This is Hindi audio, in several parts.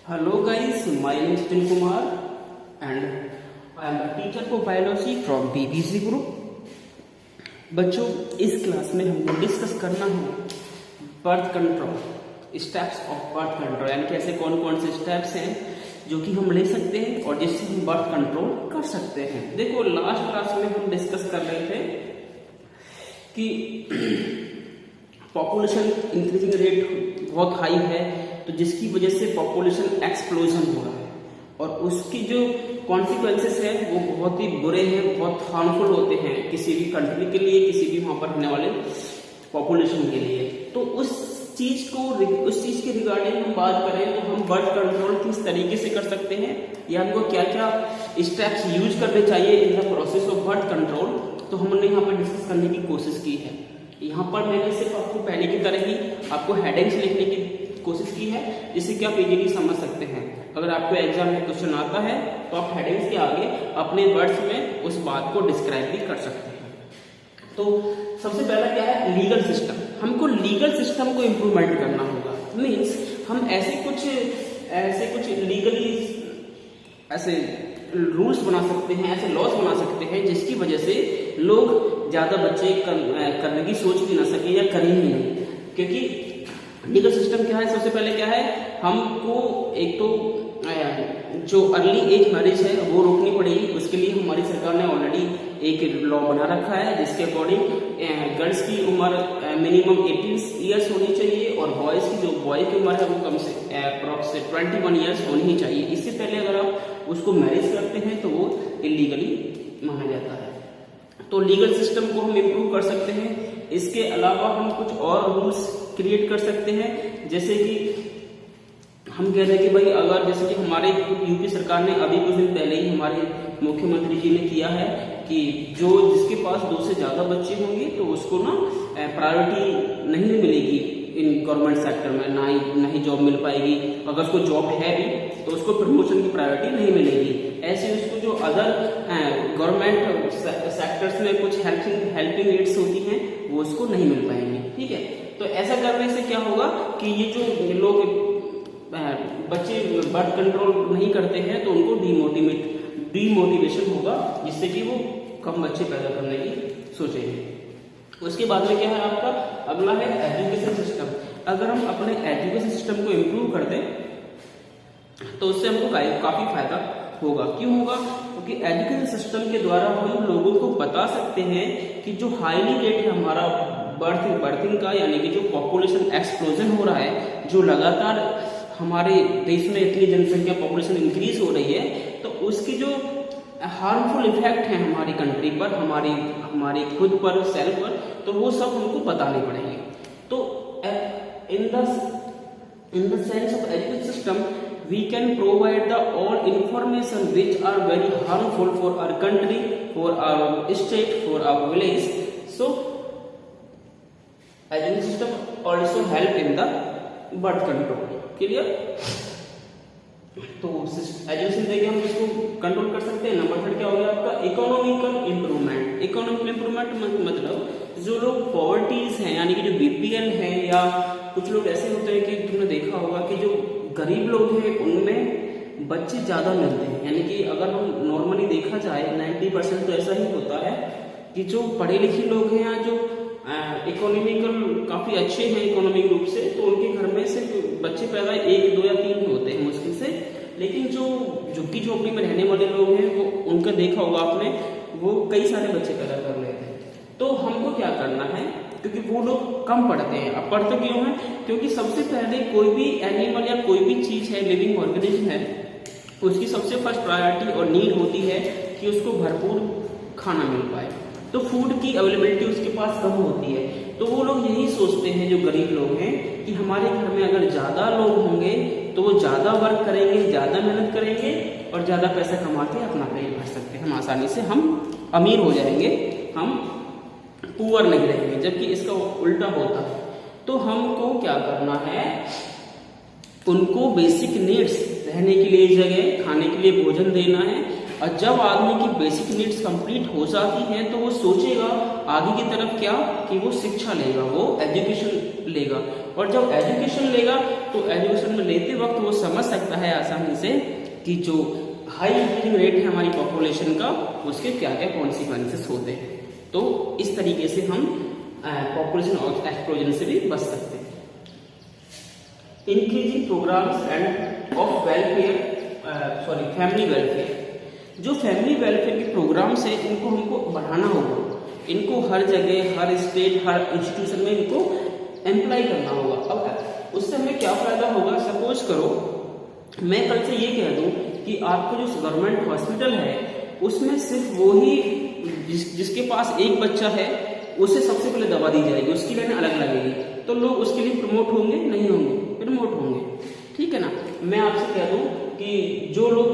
Hello guys, my name is Tin Kumar and I am a teacher for biology from BBC Group। बच्चों, इस क्लास में हमको डिस्कस करना है birth control, steps of birth control, यानी कि ऐसे कौन कौन से स्टेप्स हैं जो कि हम ले सकते हैं और जिससे हम बर्थ कंट्रोल कर सकते हैं। देखो, लास्ट क्लास में हम डिस्कस कर रहे थे कि पॉपुलेशन इंक्रीजिंग रेट बहुत हाई है, तो जिसकी वजह से पॉपुलेशन एक्सप्लोजन हो रहा है और उसकी जो कॉन्सिक्वेंसेस है वो बहुत ही बुरे हैं, बहुत हार्मफुल होते हैं किसी भी कंट्री के लिए, किसी भी वहां पर रहने वाले पॉपुलेशन के लिए। तो उस चीज के रिगार्डिंग हम बात करें तो हम बर्थ कंट्रोल किस तरीके से कर सकते हैं या हमको क्या क्या स्टेप्स यूज करने चाहिए in the process of birth control, तो हमने यहाँ पर डिस्कस करने की कोशिश की है। यहाँ पर मैंने सिर्फ आपको पहले की तरह ही आपको हेडिंग्स लिखने की कोशिश की है, जिससे कि आप इजीली समझ सकते हैं। अगर आपको एग्जाम में क्वेश्चन आता है तो आप हेडिंग्स के आगे अपने वर्ड्स में उस बात को डिस्क्राइब भी कर सकते हैं। तो सबसे पहला क्या है, लीगल सिस्टम। हमको लीगल सिस्टम को इम्प्रूवमेंट करना होगा। मीन्स हम ऐसे कुछ लीगली ऐसे रूल्स बना सकते हैं, ऐसे लॉज बना सकते हैं जिसकी वजह से लोग ज्यादा बच्चे करने की सोच भी ना सके या करें ही नहीं। क्योंकि लीगल सिस्टम क्या है, सबसे पहले क्या है, हमको एक तो जो अर्ली एज मैरिज है वो रोकनी पड़ेगी। उसके लिए हमारी सरकार ने ऑलरेडी एक लॉ बना रखा है जिसके अकॉर्डिंग गर्ल्स की उम्र मिनिमम 18 ईयर्स होनी चाहिए और बॉयज की उम्र है वो कम से अप्रॉक्स 21 ईयर्स होनी ही चाहिए। इससे पहले अगर आप उसको मैरिज करते हैं तो वो इलीगली माना जाता है। तो लीगल सिस्टम को हम इम्प्रूव कर सकते हैं। इसके अलावा हम कुछ और रूल्स क्रिएट कर सकते हैं, जैसे कि हम कह रहे हैं कि भाई अगर जैसे कि हमारे यूपी सरकार ने अभी कुछ दिन पहले ही हमारे मुख्यमंत्री जी ने किया है कि जो जिसके पास 2 से ज्यादा बच्चे होंगे तो उसको ना प्रायोरिटी नहीं मिलेगी इन गवर्नमेंट सेक्टर में, ना ही जॉब मिल पाएगी। अगर उसको जॉब है भी तो उसको प्रमोशन की प्रायोरिटी नहीं मिलेगी। ऐसे उसको जो अदर गवर्नमेंट सेक्टर्स में कुछ हेल्पिंग एड्स होती हैं वो उसको नहीं मिल पाएंगी। ठीक है, तो ऐसा करने से क्या होगा कि ये जो लोग बच्चे बर्थ कंट्रोल नहीं करते हैं तो उनको डीमोटिवेशन होगा, जिससे कि वो कम बच्चे पैदा करने की सोचेंगे। उसके बाद में क्या है आपका अगला है एजुकेशन सिस्टम। अगर हम अपने एजुकेशन सिस्टम को इम्प्रूव कर दें तो उससे हमको काफी फायदा होगा। क्यों होगा? क्योंकि एजुकेशन सिस्टम के द्वारा हम लोगों को बता सकते हैं कि जो हाईली रेट है हमारा बर्थिंग का, यानी कि जो पॉपुलेशन एक्सप्लोजन हो रहा है, जो लगातार हमारे देश में इतनी जनसंख्या पॉपुलेशन इंक्रीज हो रही है, तो उसकी जो हार्मफुल इफेक्ट है हमारी कंट्री पर, हमारी खुद पर, सेल्फ पर, तो वो सब हमको बताने पड़ेंगे। तो in the sense of education system we can provide the all information which are very harmful for our country, for our state, for our village. So education system also help in the birth control. Clear? तो एजुकेशन देके हम इसको कंट्रोल कर सकते हैं। नंबर 3 क्या हो गया आपका इकोनॉमिकल इम्प्रूवमेंट। इकोनॉमिकल इम्प्रूवमेंट मतलब जो लोग पॉवर्टीज हैं, यानी कि जो बीपीएल है, या कुछ लोग ऐसे होते हैं कि तुमने देखा होगा कि जो गरीब लोग हैं उनमें बच्चे ज्यादा मिलते हैं। यानी कि अगर हम नॉर्मली देखा जाए 90% तो ऐसा ही होता है कि जो पढ़े लिखे लोग हैं या जो इकोनॉमिकल काफी अच्छे हैं इकोनॉमिक रूप से, तो उनके घर में सिर्फ बच्चे पैदा 1, 2 या 3 होते हैं मुश्किल से। लेकिन जो झुग्गी झोपड़ी में रहने वाले लोग हैं वो उनका देखा होगा आपने, वो कई सारे बच्चे पैदा कर लेते हैं। तो हमको क्या करना है, क्योंकि वो लोग कम पढ़ते हैं। अब पढ़ते क्यों हैं? क्योंकि सबसे पहले कोई भी एनिमल या कोई भी चीज है, लिविंग ऑर्गेनिज्म है, उसकी सबसे फर्स्ट प्रायोरिटी और नीड होती है कि उसको भरपूर खाना मिल पाए। तो फूड की अवेलेबिलिटी उसके पास कम होती है। तो वो लोग यही सोचते हैं, जो गरीब लोग हैं, कि हमारे घर में अगर ज्यादा लोग होंगे तो वो ज्यादा वर्क करेंगे, ज्यादा मेहनत करेंगे और ज्यादा पैसा कमा के अपना पेट भर सकते हैं। हम आसानी से हम अमीर हो जाएंगे, हम पुअर नहीं रहेंगे, जबकि इसका उल्टा होता है। तो हमको क्या करना है, उनको बेसिक नीड्स, रहने के लिए जगह, खाने के लिए भोजन देना है, और जब आदमी की बेसिक नीड्स कंप्लीट हो जाती हैं तो वो सोचेगा आगे की तरफ क्या, कि वो शिक्षा लेगा, वो एजुकेशन लेगा। और जब एजुकेशन लेगा तो एजुकेशन में लेते वक्त वो समझ सकता है आसानी से कि जो हाई इंक्रीजिंग रेट है हमारी पॉपुलेशन का, उसके क्या क्या कॉन्सिक्वेंसेस होते हैं। तो इस तरीके से हम पॉपुलेशन एक्सप्लोजन से भी बच सकते हैं। Increasing programmes and of welfare family welfare, जो फैमिली वेलफेयर के प्रोग्राम्स है इनको हमको बढ़ाना होगा, इनको हर जगह, हर स्टेट, हर इंस्टीट्यूशन में इनको एम्प्लाई करना होगा। अब उससे हमें क्या फायदा होगा, सपोज करो मैं कल से ये कह दूं कि आपको जो गवर्नमेंट हॉस्पिटल है उसमें सिर्फ वो ही जिसके पास एक बच्चा है उसे सबसे पहले दवा दी जाएगी, उसकी लाइन अलग लगेगी, तो लोग उसके लिए प्रमोट होंगे, नहीं होंगे, प्रमोट होंगे, ठीक है ना। मैं आपसे कह दूं कि जो लोग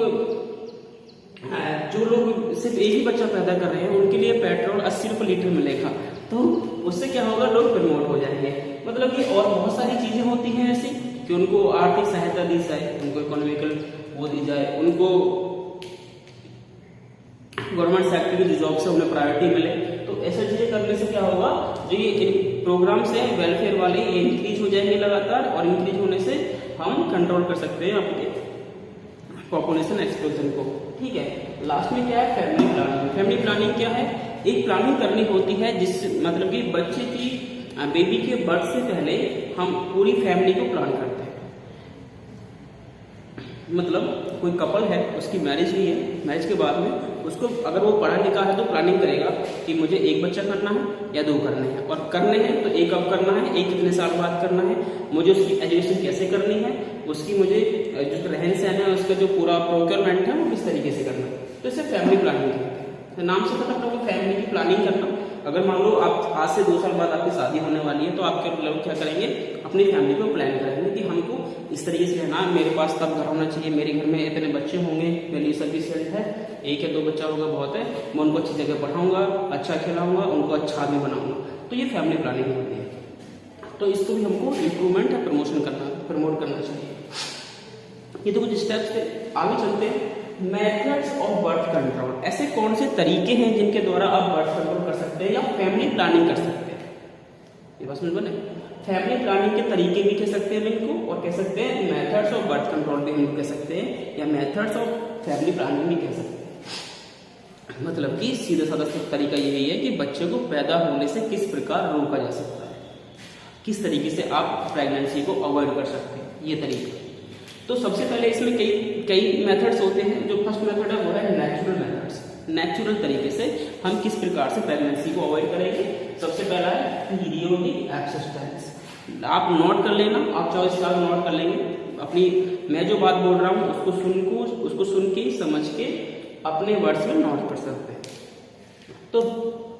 सिर्फ एक ही बच्चा पैदा कर रहे हैं उनके लिए पेट्रोल 80 रुपये लीटर मिलेगा, तो उससे क्या होगा, लोग प्रमोट हो जाएंगे। मतलब कि और बहुत सारी चीजें होती हैं ऐसी कि उनको आर्थिक सहायता दी जाए, उनको इकोनॉमिकल वो दी जाए, उनको गवर्नमेंट सेक्टर की जो जॉब्स है उन्हें प्रायोरिटी मिले। तो ऐसी चीजें करने से क्या होगा, जो ये प्रोग्राम्स है वेलफेयर वाले ये इंक्रीज हो जाएंगे लगातार, और इंक्रीज होने से हम कंट्रोल कर सकते हैं अपने पॉपुलेशन एक्सप्लोजन को, ठीक है। लास्ट में क्या है, फैमिली प्लानिंग। फैमिली प्लानिंग क्या है, एक प्लानिंग करनी होती है जिस मतलब कि बच्चे की बेबी के बर्थ से पहले हम पूरी फैमिली को प्लान करते हैं। मतलब कोई कपल है, उसकी मैरिज हुई है, मैरिज के बाद में उसको अगर वो पढ़ा लिखा है तो प्लानिंग करेगा कि मुझे एक बच्चा करना है या 2 करने हैं, और करने हैं तो एक कब करना है, एक कितने साल बाद करना है, मुझे उसकी एजुकेशन कैसे करनी है, उसकी मुझे जो रहन सहन है उसका जो पूरा प्रोक्योरमेंट है वो किस तरीके से करना है। तो इसे फैमिली प्लानिंग कहते हैं। तो नाम से पता होगा फैमिली की प्लानिंग करना। अगर मान लो आप आज से 2 साल बाद आपकी शादी होने वाली है तो आपके लोग क्या करेंगे, अपनी फैमिली को प्लान करेंगे कि हमको इस तरीके से रहना, मेरे पास तब घर होना चाहिए, मेरे घर में इतने बच्चे होंगे, मेरे लिए सफिशिएंट है, 1 या 2 बच्चा होगा बहुत है, मैं उनको अच्छी जगह पढ़ाऊंगा, अच्छा खिलाऊंगा, उनको अच्छा आदमी बनाऊंगा। तो ये फैमिली प्लानिंग होती है। तो इसको भी हमको इम्प्रूवमेंट या प्रमोट करना चाहिए। ये तो कुछ स्टेप्स थे, आगे चलते हैं। मेथड्स ऑफ बर्थ कंट्रोल, ऐसे कौन से तरीके हैं जिनके द्वारा आप बर्थ कंट्रोल कर सकते हैं या फैमिली प्लानिंग कर सकते हैं। ये बस बने फैमिली प्लानिंग के तरीके भी कह सकते हैं इनको, और कह सकते हैं मेथड्स ऑफ बर्थ कंट्रोल भी हम कह सकते हैं, या मेथड्स ऑफ फैमिली प्लानिंग भी कह सकते हैं। मतलब कि सीधा साधा तरीका यही है कि बच्चे को पैदा होने से किस प्रकार रोका जा सकता है, किस तरीके से आप प्रेगनेंसी को अवॉइड कर सकते हैं, ये तरीका। तो सबसे पहले इसमें कई मेथड्स होते हैं। जो फर्स्ट मेथड है वो है नेचुरल मेथड्स। नेचुरल तरीके से हम किस प्रकार से प्रेगनेंसी को अवॉइड करेंगे। सबसे पहला है पीरियोडिक एक्सरसाइज। आप नोट कर लेना, आप चाहो इसका नोट कर लेंगे अपनी, मैं जो बात बोल रहा हूँ उसको सुन के समझ के अपने वर्ड्स में नोट कर सकते हैं। तो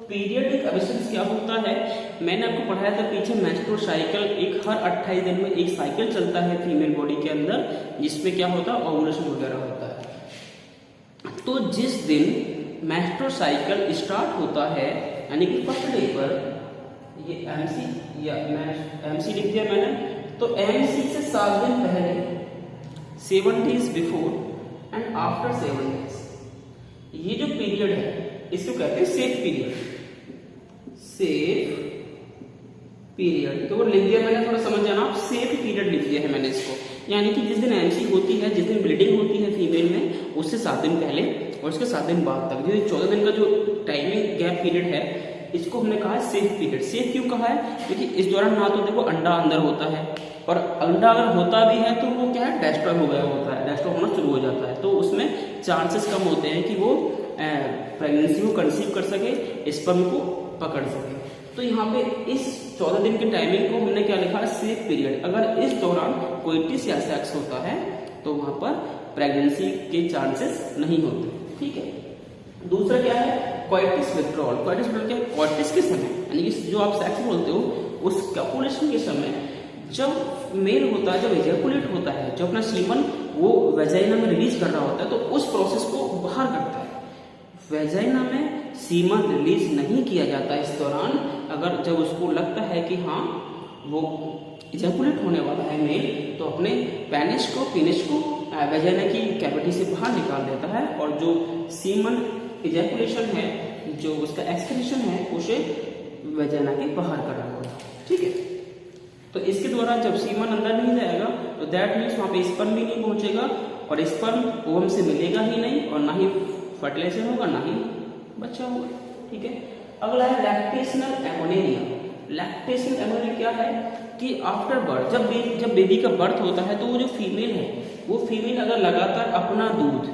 पीरियडिक एब्सेंस क्या होता है, मैंने आपको पढ़ाया था पीछे, मेंस्ट्रुअल साइकिल एक हर 28 दिन में एक साइकिल चलता है फीमेल बॉडी के अंदर, जिसपे क्या होता है, ओवुलेशन वगैरह होता है। तो जिस दिन मेंस्ट्रुअल साइकिल स्टार्ट होता है, यानी कि फर्स्ट डे पर, ये एमसी लिख दिया मैंने, तो एमसी से 7 दिन पहले, 7 days before and after 7 days, ये जो पीरियड है इसको कहते हैं सेफ पीरियड। सेफ पीरियड तो वो लिख दिया मैंने, थोड़ा समझ जाना, आप सेफ पीरियड लिख दिया है मैंने इसको। यानी कि जिस दिन एमसी होती है, जिस दिन ब्लीडिंग होती है फीमेल में, उससे 7 दिन पहले और उसके 7 दिन बाद तक, जो 14 दिन का जो टाइमिंग गैप पीरियड है, इसको हमने कहा है सेफ पीरियड। सेफ क्यों कहा है, क्योंकि इस दौरान ना तो देखो अंडा अंदर होता है, और अंडा अगर होता भी है तो वो क्या है, डेस्ट्रॉय हो गया होता है, डेस्ट्रॉय होना शुरू हो जाता है, तो उसमें चांसेस कम होते हैं कि वो प्रेगनेंसी को कंसीव कर सके, स्पर्म को पकड़ सके। तो यहाँ पे इस 14 दिन की टाइमिंग को हमने क्या लिखा है, सेफ पीरियड। अगर इस दौरान कोइटिस या सेक्स होता है तो वहां पर प्रेगनेंसी के चांसेस नहीं होते, ठीक है। दूसरा क्या है, कोइटिस विथड्रॉल। कोइटिस विथड्रॉल क्या है, कोइटिस के समय, यानी कि जो आप सेक्स बोलते हो, उस कपुलेशन के समय जब मेल होता है, जब इजैकुलेट होता है, जो अपना सीमन वो वेजाइना में रिलीज कर रहा होता है, तो उस प्रोसेस को बाहर करता है। वेजाइना में सीमन रिलीज नहीं किया जाता इस दौरान, अगर जब उसको लगता है कि हाँ वो इजैकुलेट होने वाला है मेल, तो अपने पेनिस को वेजाइना की कैविटी से बाहर निकाल देता है और जो सीमन इजैकुलेशन है, जो उसका एक्सक्रीशन है, उसे वेजाइना के बाहर करना होगा। ठीक है, तो इसके द्वारा जब सीमन अंदर नहीं जाएगा तो दैट मीन्स वहां पे स्पर्म भी नहीं पहुंचेगा और स्पर्म ओवम से मिलेगा ही नहीं और ना ही फर्टिलाइजेशन होगा ना ही बच्चा होगा। ठीक है, अगला है लैक्टेशनल एमोनेरिया। लैक्टेशनल एमोनेरिया क्या है कि आफ्टर बर्थ, जब बेबी का बर्थ होता है तो वो जो फीमेल है, वो फीमेल अगर लगातार अपना दूध,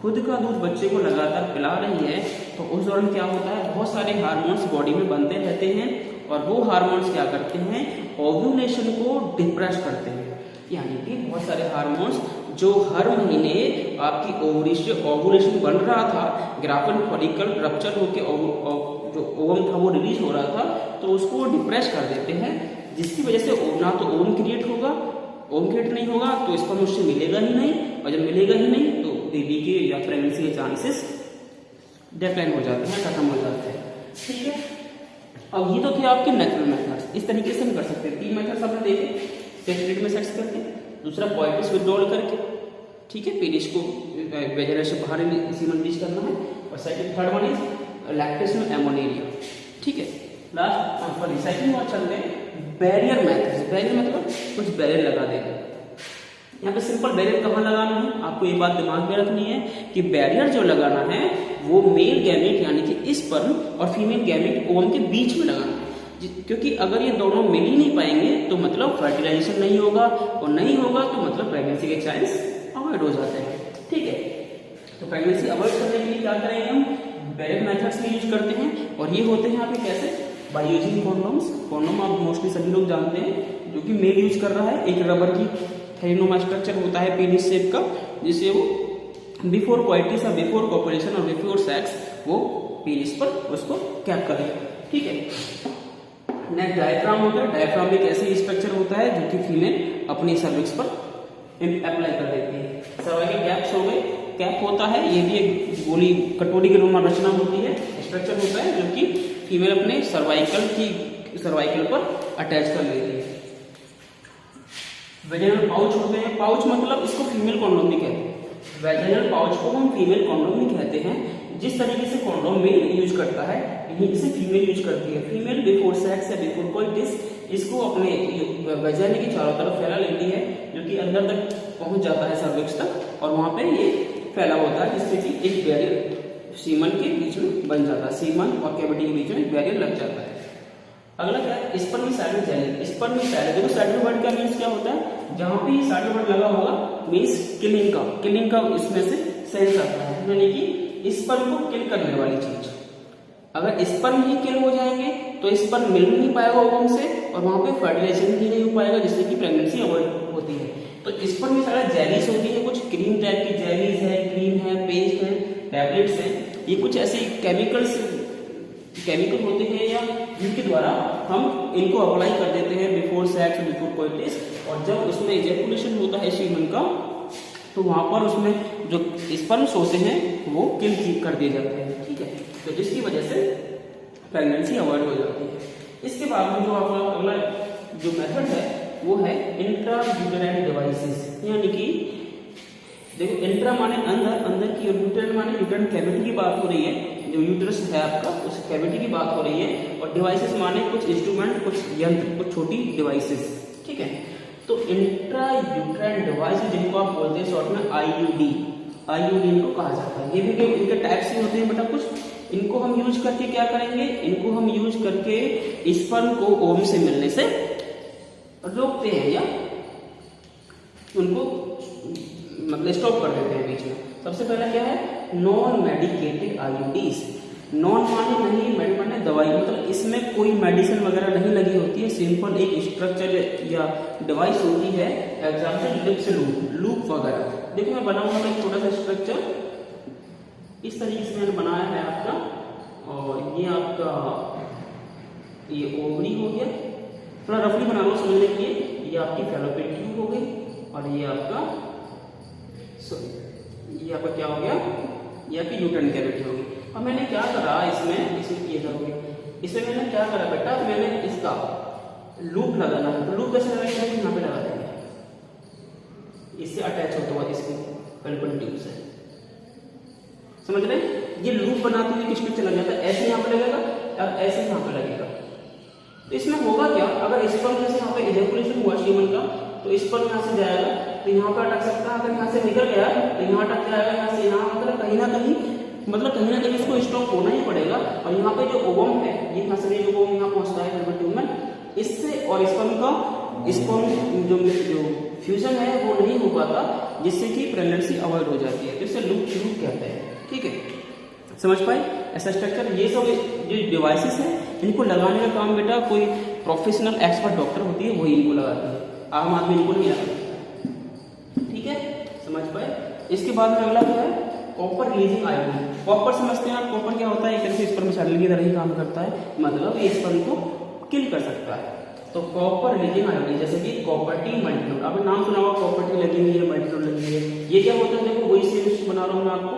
खुद का दूध बच्चे को लगातार पिला रही है तो उस दौरान क्या होता है, बहुत सारे हार्मोन्स बॉडी में बनते रहते हैं और वो हार्मोन्स क्या करते हैं, ओव्यूलेशन को डिप्रेस करते हैं। यानी कि बहुत सारे हार्मोन्स जो हर महीने आपकी ओवरी से ओव्यूलेशन बन रहा था, ग्राफन फॉलिकल रप्चर होकर जो ओवम था वो रिलीज हो रहा था, तो उसको डिप्रेस कर देते हैं, जिसकी वजह से ना तो ओवम क्रिएट होगा, ओवम क्रिएट नहीं होगा तो स्पर्म उससे मिलेगा ही नहीं, और जब मिलेगा ही नहीं तो बेबी के या प्रेगनेंसी के चांसेस डिक्लाइन हो जाते हैं, खत्म हो जाते हैं। ठीक है, अब ये तो थे आपके नेचुरल मेथड्स। इस तरीके से हम कर सकते हैं। 3 मेथड्स आपने देखे, टेस्ट में सेक्स करके, दूसरा कोइटस विथड्रॉल करके, ठीक है, पेनिस को वेजाइना से बाहर सीमन रिलीज करना है, और second third one is lactational amenorrhoea. ठीक है, लास्ट पर रिसाइक्लिंग और चलते हैं बैरियर मेथड्स। बैरियर मतलब कुछ बैरियर लगा देगा। यहाँ पे सिंपल बैरियर कहाँ लगाना है, आपको ये बात दिमाग में रखनी है कि बैरियर जो लगाना है वो मेल गैमेट यानी कि स्पर्म और फीमेल गैमेट ओवम के बीच में लगाना है, क्योंकि अगर ये दोनों मिल ही नहीं पाएंगे तो मतलब फर्टिलाइजेशन नहीं होगा, और नहीं होगा तो मतलब प्रेगनेंसी के चांस अवॉइड हो जाते हैं। ठीक है, तो प्रेगनेंसी अवॉइड करने के लिए क्या करेंगे, हम बैरियर मेथड्स में यूज करते हैं, और ये होते हैं आपके कैसे, बाय यूजिंग कॉन्डोम्स। कॉन्डोम आप मोस्टली सभी लोग जानते हैं, जो कि मेल यूज कर रहा है। एक रबर की थैलिनोमा स्ट्रक्चर होता है पेनिस शेप का, जिससे वो बिफोर क्वाइटिस और बिफोर कॉपुलेशन और बिफोर सेक्स वो पेनिस पर उसको कैप करेगा। ठीक है, नेक्स्ट डायफ्राम हो गया। डायफ्राम एक ऐसी स्ट्रक्चर होता है जो कि फीमेल अपनी सर्विक्स पर अप्लाई कर देती है। सर्वाइकल कैप्स हो गए, कैप होता है, ये भी एक गोली कटोरी के नुमा रचना होती है, स्ट्रक्चर होता है जो कि फीमेल अपने सर्वाइकल पर अटैच कर लेती है। वेजाइनल पाउच होते हैं, पाउच मतलब इसको फीमेल कॉन्डोम भी कहते हैं। वेजाइनल पाउच को हम फीमेल कॉन्डोम भी कहते हैं। जिस तरीके से कॉन्डोम मेल यूज करता है यही से फीमेल यूज करती है। फीमेल बिफोर सेक्स या बिफोर कोइटिस इसको अपने वेजाइना के चारों तरफ फैला लेती है, जो कि अंदर तक पहुंच जाता है सर्विक्स तक, और वहां पे ये फैला होता है, जिससे कि एक बैरियर सीमन के बीच में बन जाता है, सीमन और कैविटी के बीच में एक बैरियर लग जाता है। अगला क्या है, स्पर्मिसाइडल जेली। स्पर्मिसाइडल, देखो साइडल वर्ड का मीन्स क्या होता है, जहां पे साइडल वर्ड लगा होगा मीन्स किलिंग का इसमें से सेंस आता है, यानी कि स्पर्म को किल करने वाली चीज। अगर स्पर्म ही किल हो जाएंगे तो स्पर्म मिल नहीं पाएगा ओवम से, और वहां पे फर्टिलाइजेशन भी नहीं हो पाएगा, जिससे कि प्रेगनेंसी अवॉइड होती है। तो स्पर्मिसाइडल जेलीज होती है, कुछ क्रीम टाइप की जेलीज है, क्रीम है, पेस्ट है, टैबलेट्स है। ये कुछ ऐसे केमिकल होते हैं या जिनके द्वारा हम इनको अप्लाई कर देते हैं बिफोर सेक्स, बिफोर कोइटिस, और जब उसमें इजैकुलेशन होता है सीमन का तो वहां पर उसमें जो स्पर्म्स होते हैं वो किल कर दिए जाते हैं। ठीक है, तो जिसकी वजह से प्रेगनेंसी अवॉइड हो जाती है। इसके बाद में जो आपका अगला जो मेथड है वो है इंट्रायूटेराइन डिवाइसेस, यानी कि देखो इंट्रा माने अंदर की, और यूटेराइन माने यूटेराइन कैविटी की बात हो रही है, जो यूटरस है आपका उस कैविटी की बात हो रही है, और डिवाइसेस माने कुछ इंस्ट्रूमेंट, कुछ यंत्र, कुछ छोटी डिवाइसेस। ठीक है, तो इंट्रा यूटेराइन डिवाइस जिनको आप बोलते हैं शॉर्ट में आईयूडी इनको कहा जाता है। ये भी इनके टाइप्स ही होते हैं बेटा कुछ। इनको हम यूज करके क्या करेंगे, इनको हम यूज करके स्पर्म को ओवम से मिलने से रोकते हैं या उनको मतलब स्टॉप कर देते हैं बीच में। सबसे पहला क्या है, नॉन मेडिकेटेड आईयूडीज। नॉन माने नहीं, मेड माने दवाई, मतलब इसमें कोई मेडिसिन वगैरह नहीं लगी होती है, सिंपल एक स्ट्रक्चर या डिवाइस होती है। एग्जाम्पल लिप्स लूप वगैरह। देखो मैं बनाऊंगा एक छोटा सा स्ट्रक्चर, इस तरीके से मैंने बनाया है आपका, और ये आपका ये ओवरी हो गया, थोड़ा रफली बना लो समझने के लिए। ये आपकी फैलोपियन ट्यूब हो गई, और ये आपका क्या हो गया, ये आपकी यूटेराइन कैविटी होगी। अब मैंने क्या करा इसमें ये करोगे, इसमें मैंने क्या करा बेटा, मैंने इसका लूप लगाना है। तो लूप कैसे लगाएंगे, यहाँ पे लगा देंगे, इससे अटैच होता हुआ इसके फैलोपियन ट्यूब से, समझ रहे? ये लूप बनाते हुए किस पे चला जाता है, ऐसे यहाँ पे लगेगा और ऐसे यहाँ पे लगेगा। तो इसमें होगा क्या, अगर स्पर्म जैसे यहाँ पे इजैकुलेशन हुआ सीमन का, तो स्पर्म यहाँ से जाएगा तो यहाँ पे अटक सकता है, अगर यहाँ से निकल गया तो यहाँ अटक जाएगा, यहाँ से यहाँ, मतलब कहीं ना कहीं इसको स्टॉप होना ही पड़ेगा। और यहाँ पे जो ओवम है, ये यहाँ से जो ओवम यहाँ पहुँचता है फैलोपियन ट्यूब में, इससे और स्पर्म जो फ्यूजन है वो नहीं हो पाता, जिससे कि प्रेगनेंसी अवॉइड हो जाती है। तो इसे लूप कहते हैं, ठीक है? समझ पाए ऐसा स्ट्रक्चर? ये सब जो डिवाइसेस हैं, इनको लगाने का काम बेटा कोई प्रोफेशनल एक्सपर्ट डॉक्टर होती है, वही इनको लगाती है, आम आदमी इनको नहीं लगाता, ठीक है? समझ पाए? इसके बाद में अगला क्या है, कॉपर रिलीजिंग आयोडीन। कॉपर समझते हैं आप, कॉपर क्या होता है, एक तरह से स्पर्म सैडल की तरह ही काम करता है, मतलब ये स्पर्म को किल कर सकता है। तो कॉपर रिलीजिंग आयोडीन, जैसे कि कॉपर टी मल्टीनोड, आपने नाम सुना होगा, कॉपर टी लगी हुई है, मल्टीनोड लगी हुई है। ये क्या होता है, देखो वही सेम बना रहा हूं मैं आपको,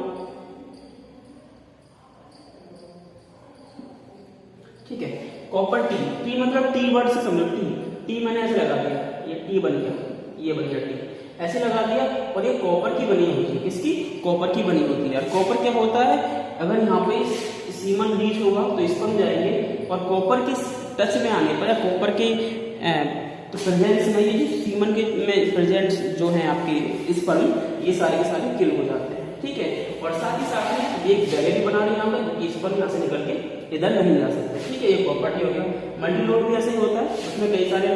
ठीक है? कॉपर टी मतलब टी वर्ड से समझो, टी मैंने ऐसे लगा दिया, ये टी बन गया, ये बन गया टी, ऐसे लगा दिया। और ये कॉपर की बनी होती है, किसकी? कॉपर की बनी होती है। और कॉपर क्या होता है, अगर यहाँ पे सीमन रीच होगा तो स्पर्म जाएंगे, और कॉपर के टच में आने पर, कॉपर के तो प्रेजेंस में, ये सीमन के में प्रेजेंट जो है आपके स्पर्म, ये सारे के सारे किल हो जाते हैं, ठीक है? और साथ ही साथ में ये एक जगह भी बना रही है यहाँ पे, स्पर्म यहाँ से निकल के इधर नहीं जा सकते, ठीक है? ये प्रॉपर्टी हो गया। मल्टीनोड भी ऐसे ही होता है, उसमें कई सारे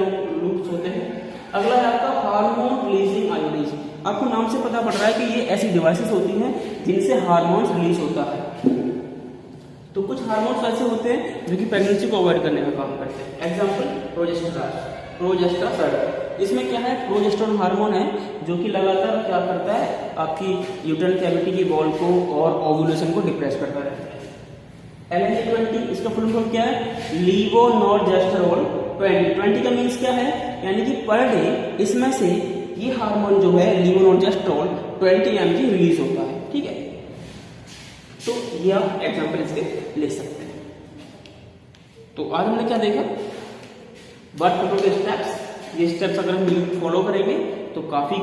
लूप्स होते हैं। अगला है आपका हार्मोन रिलीजिंग आयोडीज। आपको नाम से पता पड़ रहा है कि ये ऐसी डिवाइसेस होती हैं जिनसे हार्मोन्स रिलीज होता है। तो कुछ हार्मोन्स ऐसे होते हैं जो कि प्रेगनेंसी को अवॉइड करने का काम करते हैं। Example progesterone. इसमें क्या है, प्रोजेस्टेरोन हार्मोन है जो कि लगातार क्या करता है, आपकी यूट्राइन कैविटी की वॉल को और ओव्यूलेशन को डिप्रेस करता रहता है। LNG-20, इसका फुल फॉर्म क्या है, लीवोनोर्जेस्टेरोल 20 का मीन्स क्या है, यानी कि पर डे इसमें से ये हार्मोन जो है लीवोनोर्जेस्टेरोल 20 mg रिलीज होता है, ठीक है? तो ये आप एग्जांपल इसके ले सकते हैं। तो आज हमने क्या देखा, बर्थ कंट्रोल के स्टेप्स। ये स्टेप्स अगर हम फॉलो करेंगे तो काफी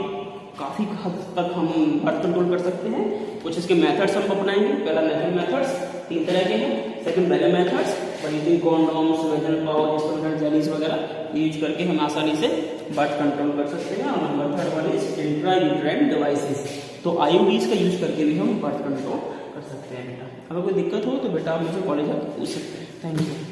हद तक हम बर्थ कंट्रोल कर सकते हैं। कुछ इसके मेथड्स हम अपनाएंगे। पहला नेचुरल मेथड्स 3 तरह के हैं। Second ballet methods, using condoms, vaginal pouch, jellies वगैरह यूज करके हम आसानी से बर्थ कंट्रोल कर सकते हैं। और number 3 one is intra uterine devices. तो आईयूडीज का यूज करके भी हम बर्थ कंट्रोल कर सकते हैं बेटा। अगर कोई दिक्कत हो तो बेटा आप मुझे कॉलेज आकर पूछ सकते हैं। Thank you.